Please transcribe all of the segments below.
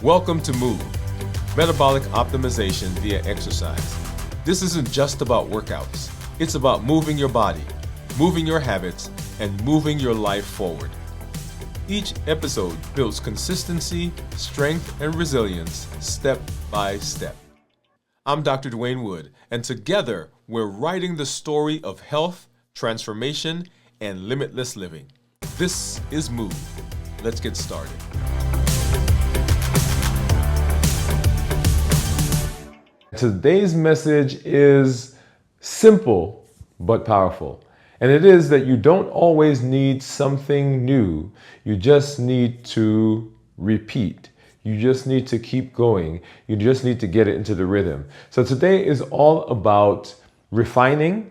Welcome to Move, Metabolic Optimization via Exercise. This isn't just about workouts. It's about moving your body, moving your habits, and moving your life forward. Each episode builds consistency, strength, and resilience step by step. I'm Dr. Dwain Woode, and together we're writing the story of health, transformation, and limitless living. This is Move. Let's get started. Today's message is simple but powerful. And it is that you don't always need something new. You just need to repeat. You just need to keep going. You just need to get it into the rhythm. So today is all about refining,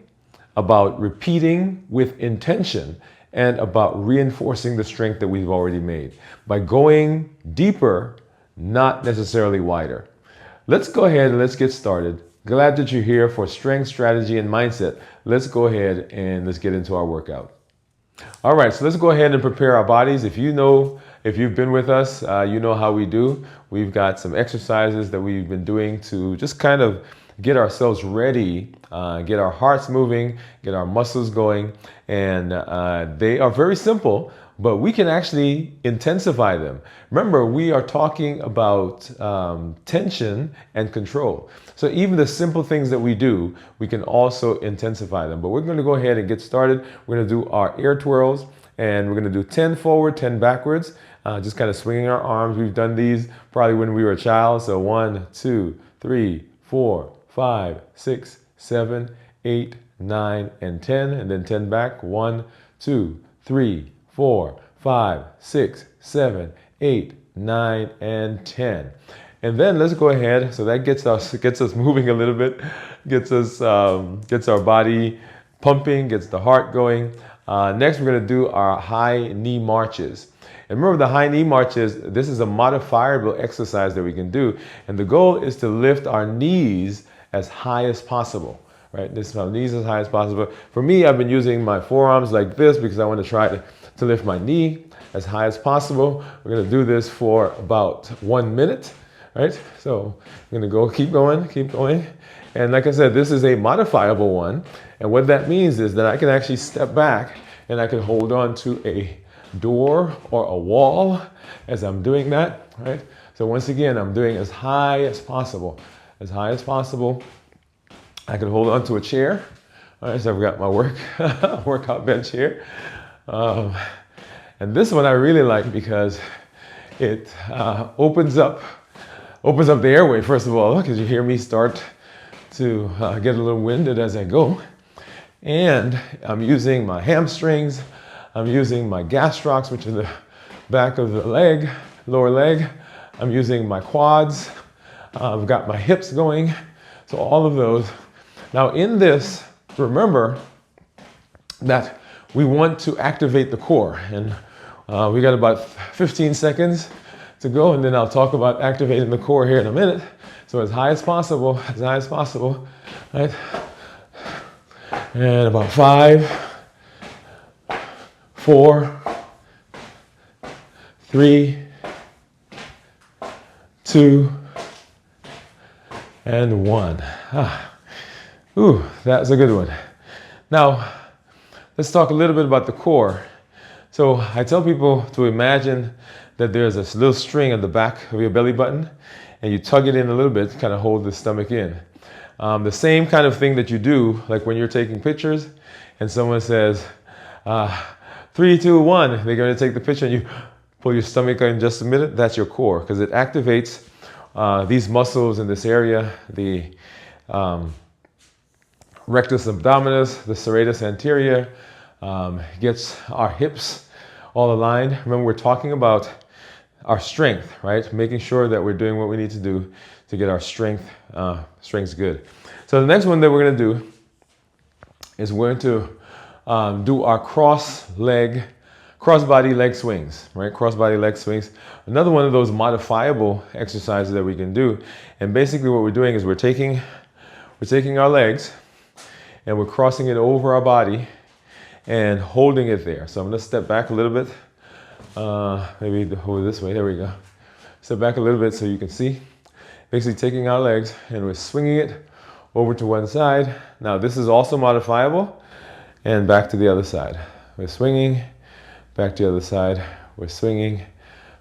about repeating with intention, and about reinforcing the strength that we've already made by going deeper, not necessarily wider. Let's go ahead and let's get started. Glad that you're here for strength, strategy, and mindset. Let's go ahead and let's get into our workout. All right, so let's go ahead and prepare our bodies. If you've been with us, you know how we do. We've got some exercises that we've been doing to just kind of get ourselves ready, get our hearts moving, get our muscles going. And they are very simple, but we can actually intensify them. Remember, we are talking about tension and control. So even the simple things that we do, we can also intensify them. But we're going to go ahead and get started. We're going to do our air twirls, and we're going to do 10 forward, 10 backwards, just kind of swinging our arms. We've done these probably when we were a child. So 1, 2, 3, 4, 5, 6, 7, 8, 9, and 10. And then 10 back. 1, 2, 3, 4, 5, 6, 7, 8, 9, and 10. And then let's go ahead. So that gets us moving a little bit, gets our body pumping, gets the heart going. Next, we're going to do our high knee marches. And remember, the high knee marches, this is a modifiable exercise that we can do. And the goal is to lift our knees as high as possible. Right? This is our knees as high as possible. For me, I've been using my forearms like this because I want to try to lift my knee as high as possible. We're going to do this for about 1 minute. Right? So I'm going to keep going. And like I said, this is a modifiable one. And what that means is that I can actually step back and I can hold on to a door or a wall as I'm doing that. Right? So once again, I'm doing as high as possible. As high as possible. I can hold on to a chair. All right, so I've got my workout bench here. And this one I really like because it opens up the airway, first of all, because you hear me start to get a little winded as I go. And I'm using my hamstrings. I'm using my gastrocs, which are the back of the leg, lower leg. I'm using my quads. I've got my hips going. So all of those. Now in this, remember that we want to activate the core. And we got about 15 seconds to go, and then I'll talk about activating the core here in a minute. So as high as possible, right? And about 5, 4, 3, 2, and 1. Ooh, that's a good one. Now, let's talk a little bit about the core. So I tell people to imagine that there's this little string at the back of your belly button, and you tug it in a little bit to kind of hold the stomach in. The same kind of thing that you do, like when you're taking pictures, and someone says, 3, 2, 1, they're going to take the picture, and you pull your stomach in just a minute. That's your core, because it activates these muscles in this area, the rectus abdominis, the serratus anterior, gets our hips all aligned. Remember, we're talking about our strength, right? Making sure that we're doing what we need to do to get our strength good. So the next one that we're going to do is we're going to do our cross-body leg swings, right? Cross-body leg swings. Another one of those modifiable exercises that we can do. And basically what we're doing is we're taking our legs and we're crossing it over our body and holding it there. So I'm going to step back a little bit. Maybe hold it this way. There we go. step back a little bit so you can see. Basically taking our legs and we're swinging it over to one side. Now this is also modifiable, and back to the other side. We're swinging, back to the other side. We're swinging,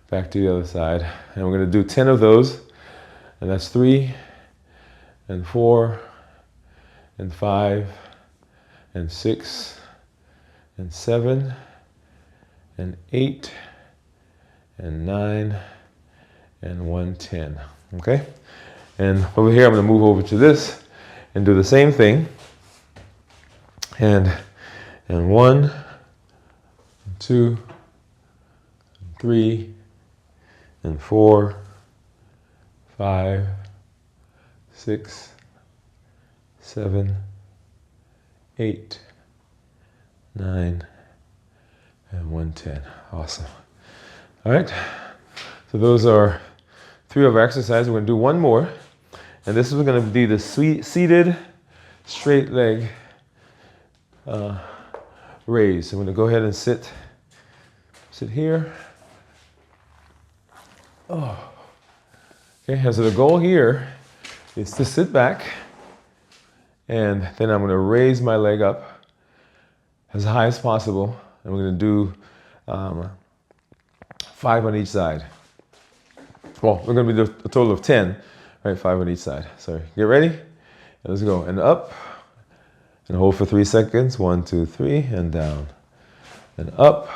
back to the other side. And we're going to do 10 of those. And that's 3 and 4 and 5 and 6 and 7 and 8 and 9 and 110. Okay? And over here I'm going to move over to this and do the same thing. And 1, 2, 3, and 4, 5, 6, 7, 8, 9, and 110. Awesome. All right. So those are 3 of our exercises. We're going to do one more. And this is going to be the seated straight leg raise. So I'm going to go ahead and sit here. Oh. Okay, so the goal here is to sit back, and then I'm going to raise my leg up as high as possible, and we're going to do 5 on each side. Well, we're going to do a total of 10, right? 5 on each side. So get ready, let's go. And up, and hold for 3 seconds. 1, 2, 3, and down. And up,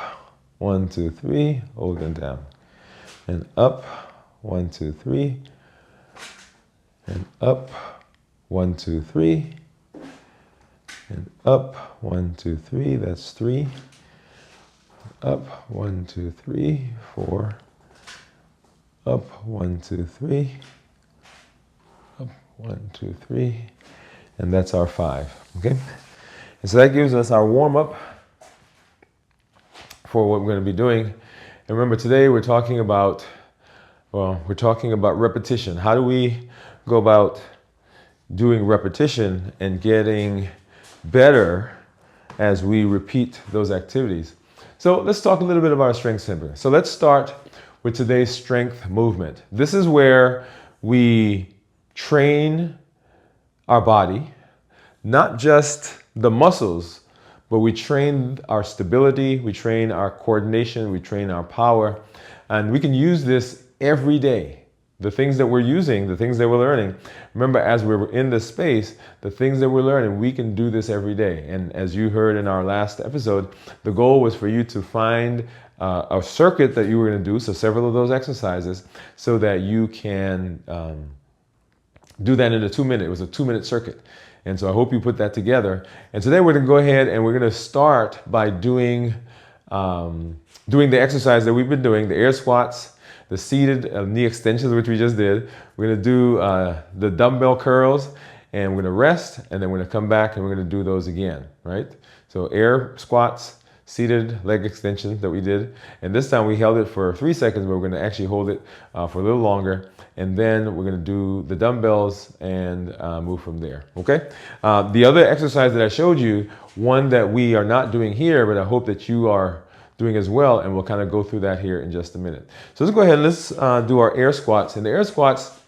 1, 2, 3, hold and down. And up, 1, 2, 3, and up, 1, 2, 3, and up, 1, 2, 3, that's 3, up, 1, 2, 3, 4, up, 1, 2, 3, up, 1, 2, 3, and that's our 5, okay? And so that gives us our warm-up for what we're going to be doing. And remember, today we're talking about repetition. How do we go about doing repetition and getting better as we repeat those activities? So let's talk a little bit about our strength center. So let's start with today's strength movement. This is where we train our body, not just the muscles, but we train our stability, we train our coordination, we train our power, and we can use this every day. The things that we're using, the things that we're learning. Remember, as we're in this space, the things that we're learning, we can do this every day. And as you heard in our last episode, the goal was for you to find a circuit that you were going to do, so several of those exercises, so that you can do that in a 2-minute. It was a 2-minute circuit. And so I hope you put that together. And today we're going to go ahead and we're going to start by doing the exercise that we've been doing, the air squats, the seated knee extensions, which we just did. We're going to do the dumbbell curls, and we're going to rest, and then we're going to come back and we're going to do those again, right? So air squats, seated leg extensions that we did. And this time we held it for 3 seconds, but we're going to actually hold it for a little longer. And then we're going to do the dumbbells and move from there, okay? The other exercise that I showed you, one that we are not doing here, but I hope that you are doing as well, and we'll kind of go through that here in just a minute. So let's go ahead and let's do our air squats. And the air squats,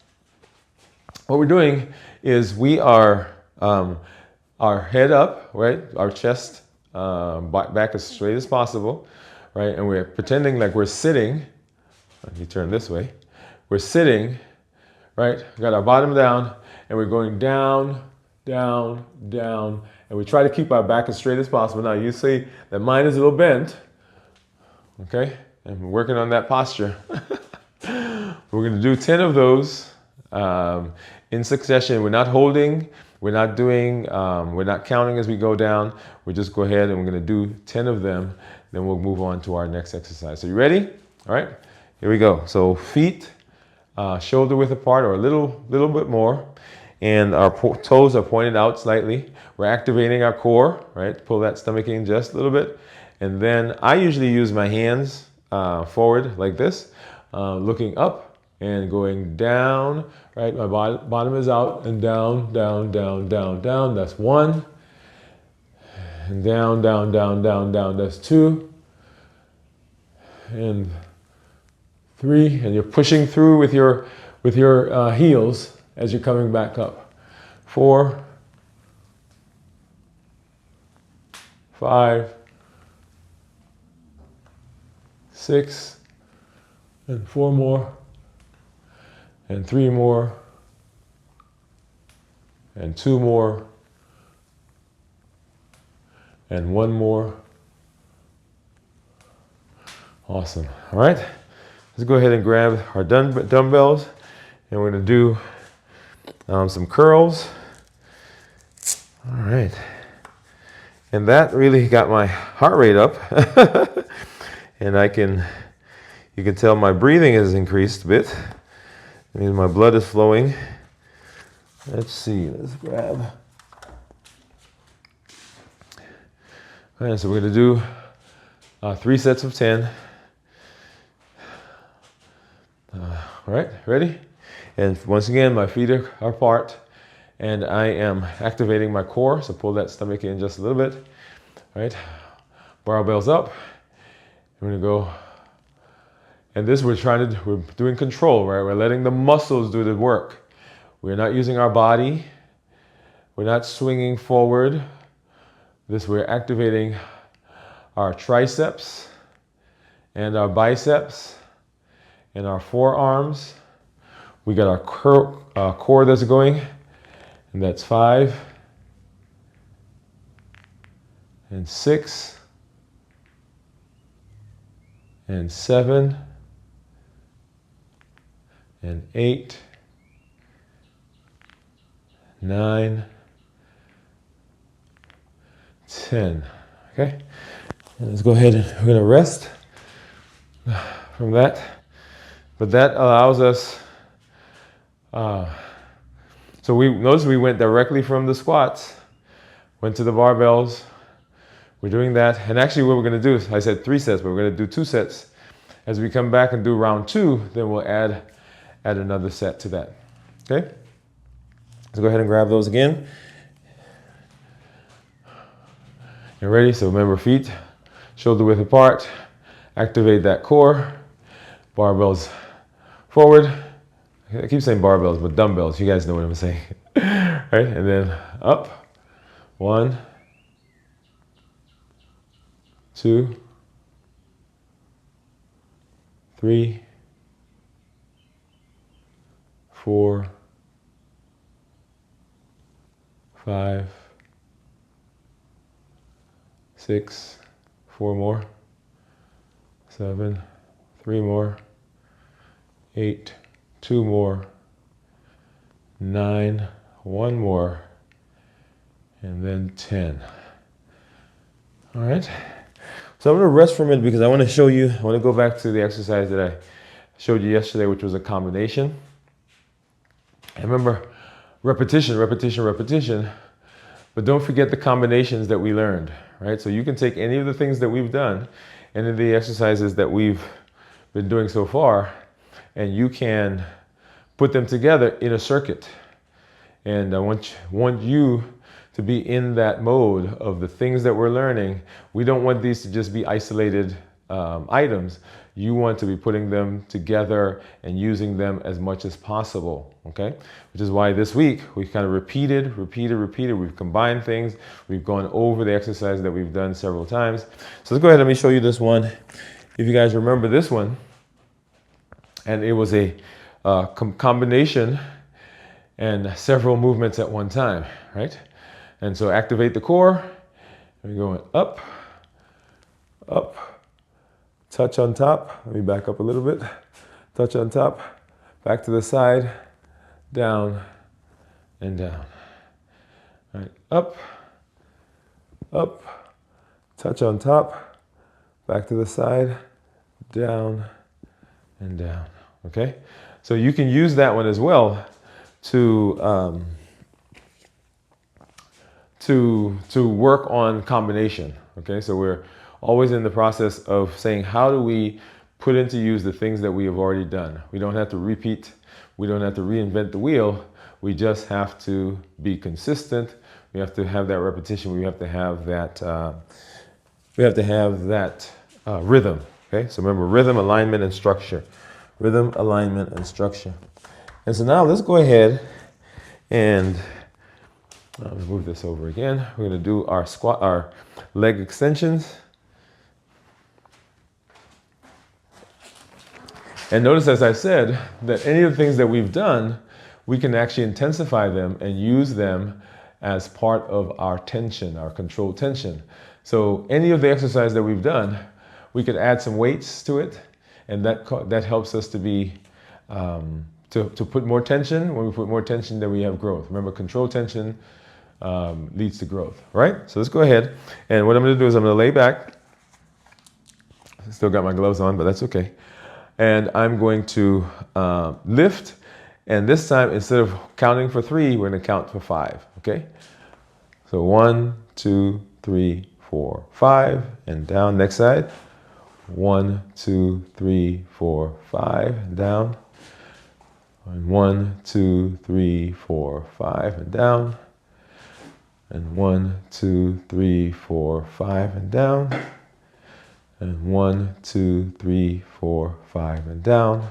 what we're doing is we are our head up, right? Our chest back as straight as possible, right? And we're pretending like we're sitting. Let me turn this way. We're sitting, right? We got our bottom down, and we're going down, down, down, and we try to keep our back as straight as possible. Now you see that mine is a little bent, okay? And we're working on that posture. We're going to do 10 of those in succession. We're not holding. We're not doing. We're not counting as we go down. We just go ahead and we're going to do 10 of them. Then we'll move on to our next exercise. So you ready? All right. Here we go. So feet shoulder width apart, or a little bit more, and our toes are pointed out slightly. We're activating our core, right? Pull that stomach in just a little bit. And then I usually use my hands forward like this, looking up and going down, right? My bottom is out and down, down, down, down, down. That's 1. And down, down, down, down, down. That's 2. And 3, and you're pushing through with your heels as you're coming back up. 4, 5, 6, and 4 more, and 3 more, and 2 more, and 1 more. Awesome. All right, let's go ahead and grab our dumbbells, and we're going to do some curls. All right. And that really got my heart rate up. And you can tell my breathing has increased a bit. I mean, my blood is flowing. Let's see, let's grab. All right, so we're going to do 3 sets of 10. All right, ready? And once again, my feet are apart, and I am activating my core. So pull that stomach in just a little bit. All right, barbells up. We're going to go. And this we're doing control, right? We're letting the muscles do the work. We're not using our body. We're not swinging forward. We're activating our triceps and our biceps and our forearms. We got our core that's going, and that's 5 and 6 and 7 and 8, 9, 10. Okay, and let's go ahead and we're going to rest from that. But that allows us. So we notice we went directly from the squats, went to the barbells. We're doing that, and actually, what we're going to do is I said 3 sets, but we're going to do 2 sets. As we come back and do round 2, then we'll add another set to that. Okay, let's go ahead and grab those again. You're ready? So remember, feet shoulder width apart. Activate that core. Barbells forward. I keep saying barbells, but dumbbells. You guys know what I'm saying. Right? And then up. 1, 2, 3, 4, 5, 6, 4 more, 7, 3 more, 8, 2 more, 9, 1 more, and then 10. All right. So I'm going to rest for a minute because I want to go back to the exercise that I showed you yesterday, which was a combination. And remember, repetition, repetition, repetition, but don't forget the combinations that we learned, right? So you can take any of the things that we've done, any of the exercises that we've been doing so far, and you can put them together in a circuit. And I want you to be in that mode of the things that we're learning. We don't want these to just be isolated items. You want to be putting them together and using them as much as possible, okay? Which is why this week we kind of repeated. We've combined things. We've gone over the exercise that we've done several times. So let's go ahead, let me show you this one. If you guys remember this one, and it was a combination and several movements at one time, right? And so activate the core. We're going up, up, touch on top. Let me back up a little bit. Touch on top, back to the side, down, and down. All right, up, up, touch on top, back to the side, down, and down. Okay? So you can use that one as well to work on combination. Okay, so we're always in the process of saying, how do we put into use the things that we have already done? We don't have to repeat. We don't have to reinvent the wheel. We just have to be consistent. We have to have that repetition. We have to have that. Rhythm. Okay, so remember, rhythm, alignment, and structure. Rhythm, alignment, and structure. And so now let's go ahead and move this over again. We're going to do our squat, our leg extensions. And notice, as I said, that any of the things that we've done, we can actually intensify them and use them as part of our tension, our controlled tension. So any of the exercise that we've done, we could add some weights to it, and that helps us to be to put more tension. When we put more tension, then we have growth. Remember, controlled tension leads to growth, right? So let's go ahead, and what I'm going to do is I'm going to lay back. Still got my gloves on, but that's okay. And I'm going to lift, and this time, instead of counting for 3, we're going to count for 5, okay? So 1, 2, 3, 4, 5, and down. Next side. 1, 2, 3, 4, 5, and down. And 1, 2, 3, 4, 5, and down. And 1, 2, 3, 4, 5, and down. And 1, 2, 3, 4, 5, and down.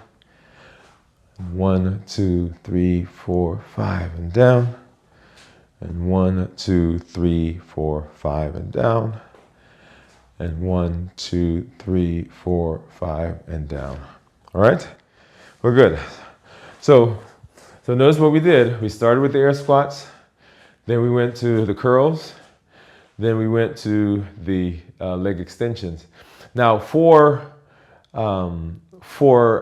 And 1, 2, 3, 4, 5, and down. And 1, 2, 3, 4, 5, and down. And 1, 2, 3, 4, 5, and down. All right? We're good. So notice what we did. We started with the air squats. Then we went to the curls. Then we went to the leg extensions. Now, for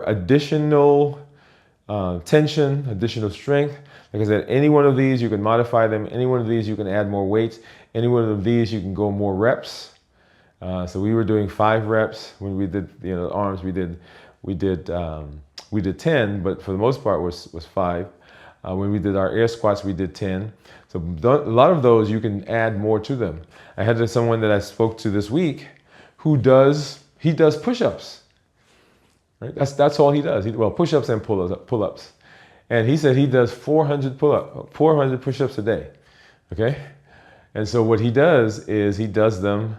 additional tension, additional strength, like I said, any one of these you can modify them. Any one of these you can add more weights. Any one of these you can go more reps. So we were doing 5 reps when we did, arms. We did 10, but for the most part was 5. When we did our air squats, we did 10. So a lot of those you can add more to them. I had someone that I spoke to this week who does push-ups. Right? That's all he does. Push-ups and pull-ups. And he said he does 400 push-ups a day. Okay? And so what he does is he does them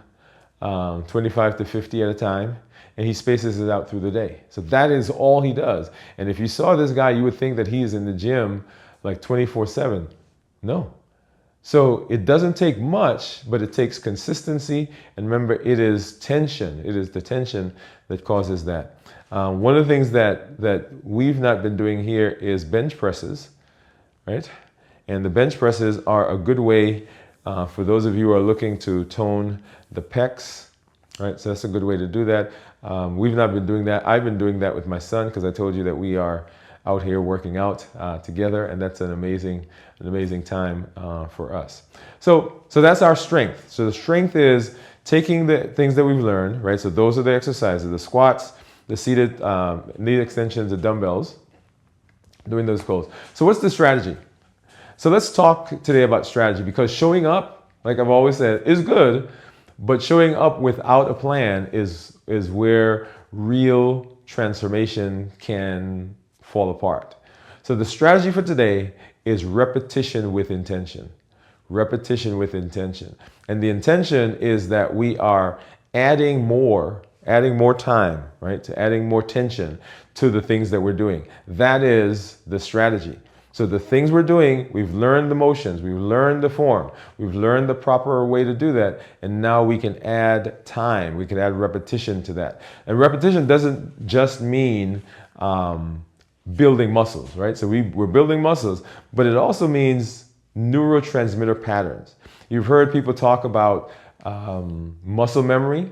25 to 50 at a time, and he spaces it out through the day. So that is all he does. And if you saw this guy, you would think that he is in the gym like 24/7. No. So it doesn't take much, but it takes consistency. And remember, it is tension. It is the tension that causes that. One of the things that we've not been doing here is bench presses, right? And the bench presses are a good way for those of you who are looking to tone the pecs, right? So that's a good way to do that. We've not been doing that. I've been doing that with my son because I told you that we are out here working out together, and that's an amazing time for us. So that's our strength. So the strength is taking the things that we've learned, right? So those are the exercises: the squats, the seated knee extensions, the dumbbells, doing those goals. So what's the strategy? So let's talk today about strategy, because showing up, like I've always said, is good, but showing up without a plan is where real transformation can fall apart. So the strategy for today is repetition with intention. Repetition with intention. And the intention is that we are adding more time, right? To adding more tension to the things that we're doing. That is the strategy. So the things we're doing, we've learned the motions, we've learned the form, we've learned the proper way to do that, and now we can add time, we can add repetition to that. And repetition doesn't just mean building muscles, right? So we're building muscles, but it also means neurotransmitter patterns. You've heard people talk about muscle memory.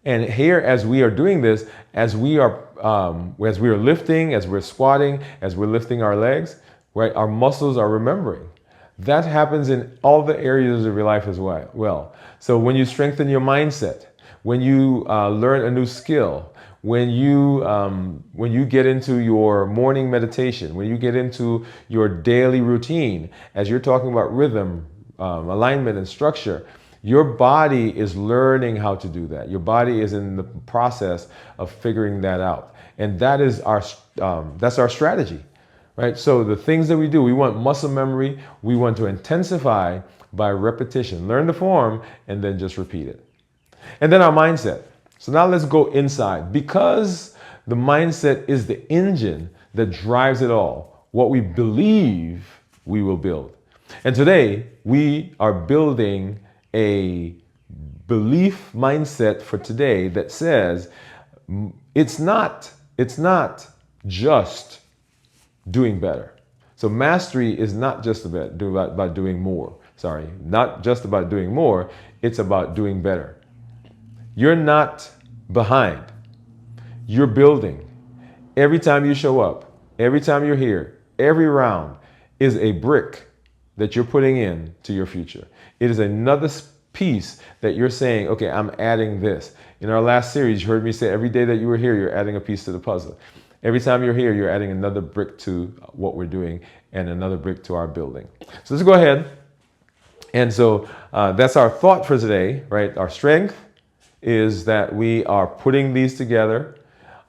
And here, as we are doing this, as we are lifting, as we're squatting, as we're lifting our legs, right, our muscles are remembering. That happens in all the areas of your life as well. So when you strengthen your mindset, when you learn a new skill, when you get into your morning meditation, when you get into your daily routine, as you're talking about rhythm, alignment, and structure, your body is learning how to do that. Your body is in the process of figuring that out, and that is that's our strategy, right? So the things that we do, we want muscle memory. We want to intensify by repetition. Learn the form and then just repeat it. And then our mindset. So now let's go inside, because The mindset is the engine that drives it all. What we believe, we will build. And today, we are building a belief mindset for today that says it's not just doing better. So mastery is not just about doing more. Sorry, not just about doing more. It's about doing better. You're not behind. You're building. Every time you show up, every time you're here, every round is a brick that you're putting in to your future. It is another piece that you're saying, okay, I'm adding this. In our last series, you heard me say every day that you were here, you're adding a piece to the puzzle. Every time you're here, you're adding another brick to what we're doing and another brick to our building. So let's go ahead. And so that's our thought for today, right? Our strength is that we are putting these together.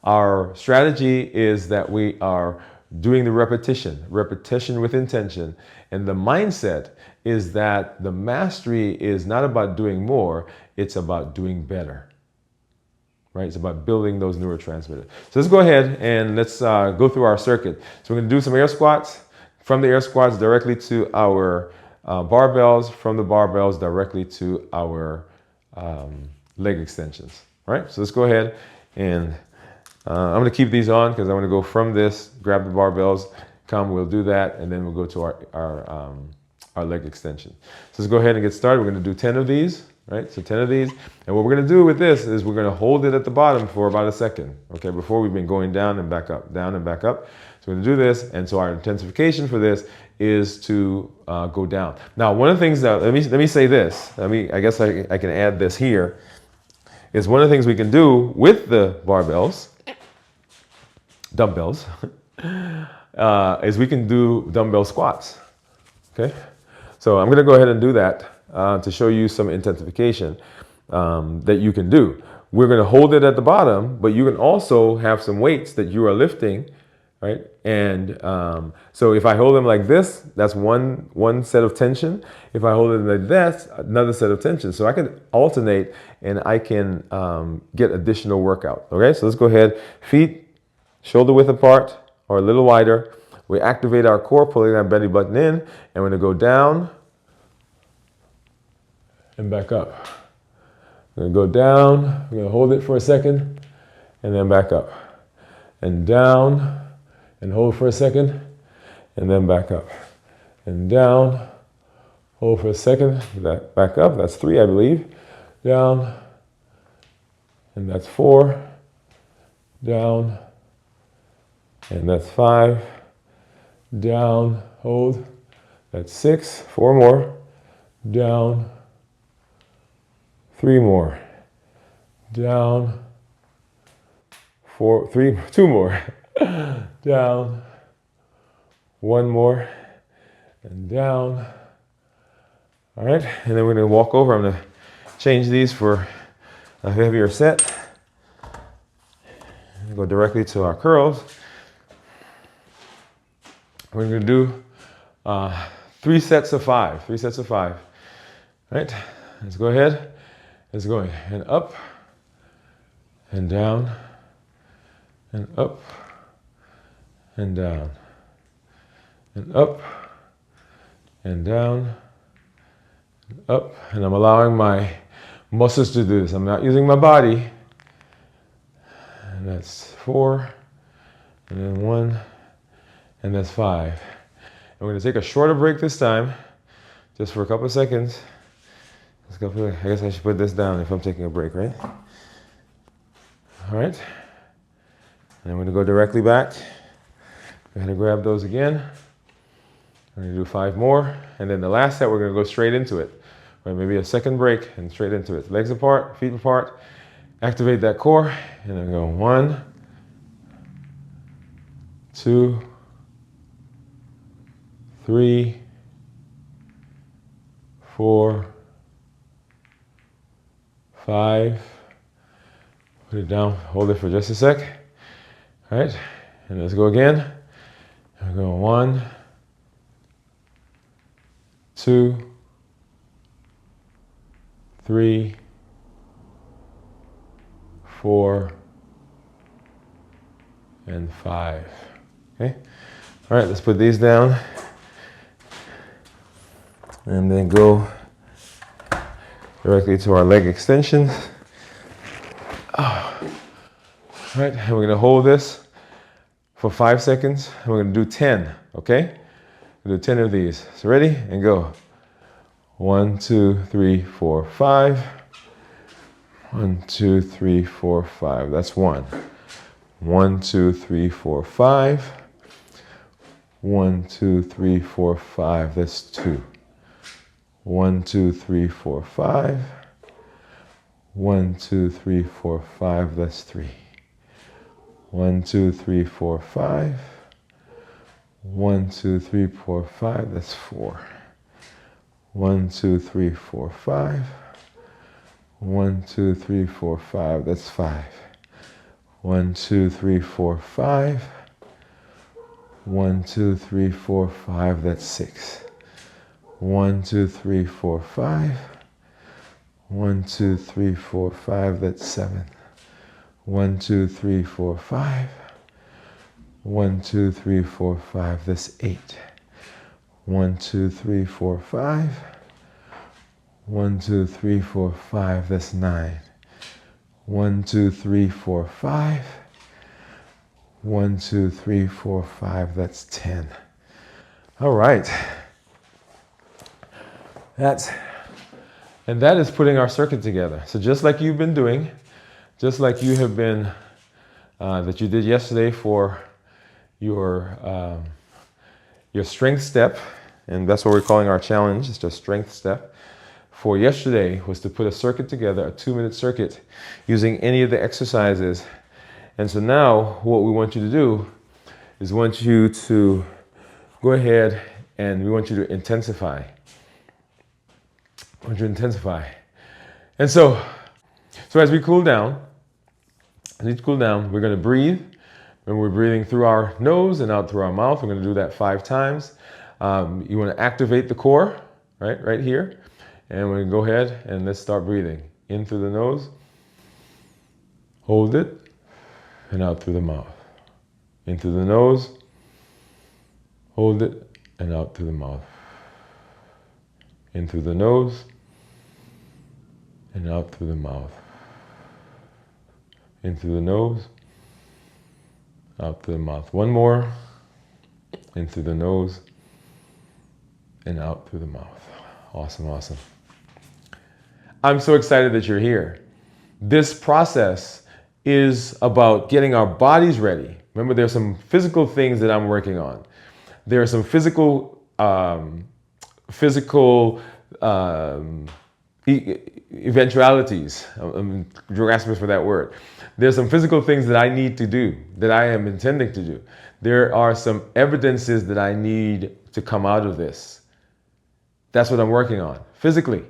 Our strategy is that we are doing the repetition with intention. And the mindset is that the mastery is not about doing more, it's about doing better. Right? It's about building those neurotransmitters. So let's go ahead and let's go through our circuit. So we're going to do some air squats, from the air squats directly to our barbells, from the barbells directly to our leg extensions. All right? So let's go ahead and I'm going to keep these on because I want to go from this, grab the barbells, we'll do that, and then we'll go to our leg extension. So let's go ahead and get started. We're going to do 10 of these. Right, so 10 of these. And what we're going to do with this is we're going to hold it at the bottom for about a second. Okay, before we've been going down and back up, down and back up. So we're going to do this. And so our intensification for this is to go down. Now, one of the things that, let me say this. I guess I can add this here. Is one of the things we can do with the dumbbells, is we can do dumbbell squats. Okay, so I'm going to go ahead and do that. To show you some intensification that you can do. We're going to hold it at the bottom, but you can also have some weights that you are lifting, right? And so if I hold them like this, that's one set of tension. If I hold it like that, another set of tension. So I can alternate and I can get additional workout. Okay, so let's go ahead. Feet shoulder width apart or a little wider. We activate our core, pulling that belly button in, and we're going to go down and back up. We're going to go down, we're going to hold it for a second, and then back up. And down, and hold for a second, and then back up. And down, hold for a second, back up, that's 3, I believe. Down, and that's 4. Down, and that's 5. Down, hold, that's 6. 4 more. Down, 3 more. Down. 2 more. Down. 1 more. And down. All right. And then we're going to walk over. I'm going to change these for a heavier set. Go directly to our curls. We're going to do 3 sets of 5. 3 sets of 5. All right. Let's go ahead. It's going and up and down and up and down and up and down and up. And I'm allowing my muscles to do this. I'm not using my body. And that's 4 and then 1 and that's 5. And we're going to take a shorter break this time, just for a couple of seconds. I guess I should put this down if I'm taking a break, right? All right. And I'm going to go directly back. Go ahead and grab those again. We're going to do 5 more. And then the last set, we're going to go straight into it. Right, maybe a second break and straight into it. Legs apart, feet apart. Activate that core. And then go 1, 2, 3, 4, 5. Put it down, hold it for just a sec. All right, and let's go again. And we're going 1, 2, 3, 4, and 5. Okay? All right, let's put these down. And then go directly to our leg extensions. All right, and we're gonna hold this for 5 seconds. And we're gonna do 10, okay? We'll do 10 of these. So ready? And go. 1, 2, 3, 4, 5. 1, 2, 3, 4, 5. That's 1. 1, 2, 3, 4, 5. 1, 2, 3, 4, 5. That's 2. 1, 2, 3, 4, 5. 1, 2, 3, 4, 5. That's 3. 1, 2, 3, 4, 5. 1, 2, 3, 4, 5. That's 4. 1, 2, 3, 4, 5. 1, 2, 3, 4, 5. That's 5. 1, 2, 3, 4, 5. 1, 2, 3, 4, 5. That's 6. 1, 2, 3, 4, 5. 1, 2, 3, 4, 5. That's 7. 1, 2, 3, 4, 5. 1, 2, 3, 4, 5. That's 8. 1, 2, 3, 4, 5. 1, 2, 3, 4, 5. That's 9. 1, 2, 3, 4, 5. 1, 2, 3, 4, 5. That's 10. All right. And that is putting our circuit together. So just like you've been doing, just like you have been, that you did yesterday for your strength step, and that's what we're calling our challenge, it's just strength step. For yesterday was to put a circuit together, a 2-minute circuit, using any of the exercises. And so now what we want you to do is want you to go ahead and we want you to intensify. And so as we cool down, we're going to breathe. And we're breathing through our nose and out through our mouth. We're going to do that 5 times. You want to activate the core, right here. And we're going to go ahead and let's start breathing. In through the nose, hold it, and out through the mouth. In through the nose, hold it, and out through the mouth. In through the nose, and out through the mouth. In through the nose, out through the mouth. One more. In through the nose, and out through the mouth. Awesome, awesome. I'm so excited that you're here. This process is about getting our bodies ready. Remember, there's some physical things that I'm working on. There are some physical eventualities. I'm grasping for that word. There's some physical things that I need to do, that I am intending to do. There are some evidences that I need to come out of this. That's what I'm working on, physically.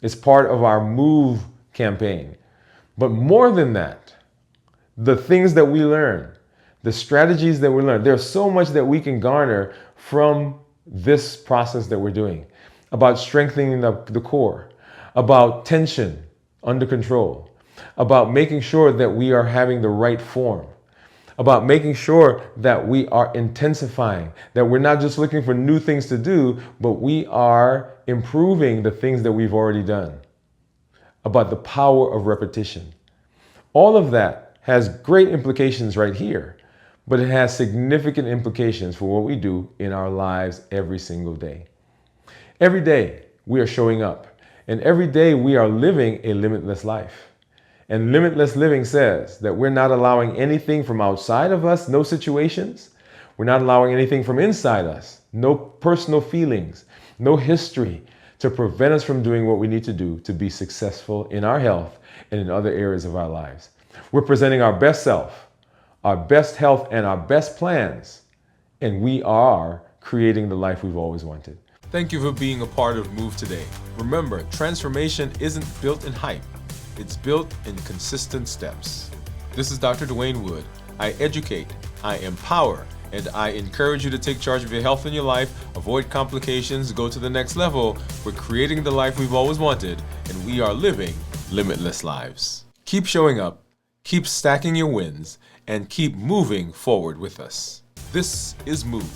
It's part of our MOVE campaign. But more than that, the things that we learn, the strategies that we learn, there's so much that we can garner from this process that we're doing, about strengthening the core, about tension under control, about making sure that we are having the right form, about making sure that we are intensifying, that we're not just looking for new things to do, but we are improving the things that we've already done, about the power of repetition. All of that has great implications right here, but it has significant implications for what we do in our lives every single day. Every day we are showing up, and every day we are living a limitless life. And limitless living says that we're not allowing anything from outside of us, no situations. We're not allowing anything from inside us, no personal feelings, no history, to prevent us from doing what we need to do to be successful in our health and in other areas of our lives. We're presenting our best self, our best health, and our best plans, and we are creating the life we've always wanted. Thank you for being a part of Move Today. Remember, transformation isn't built in hype. It's built in consistent steps. This is Dr. Dwain Woode. I educate, I empower, and I encourage you to take charge of your health and your life, avoid complications, go to the next level. We're creating the life we've always wanted, and we are living limitless lives. Keep showing up, Keep stacking your wins and keep moving forward with us. This is Move.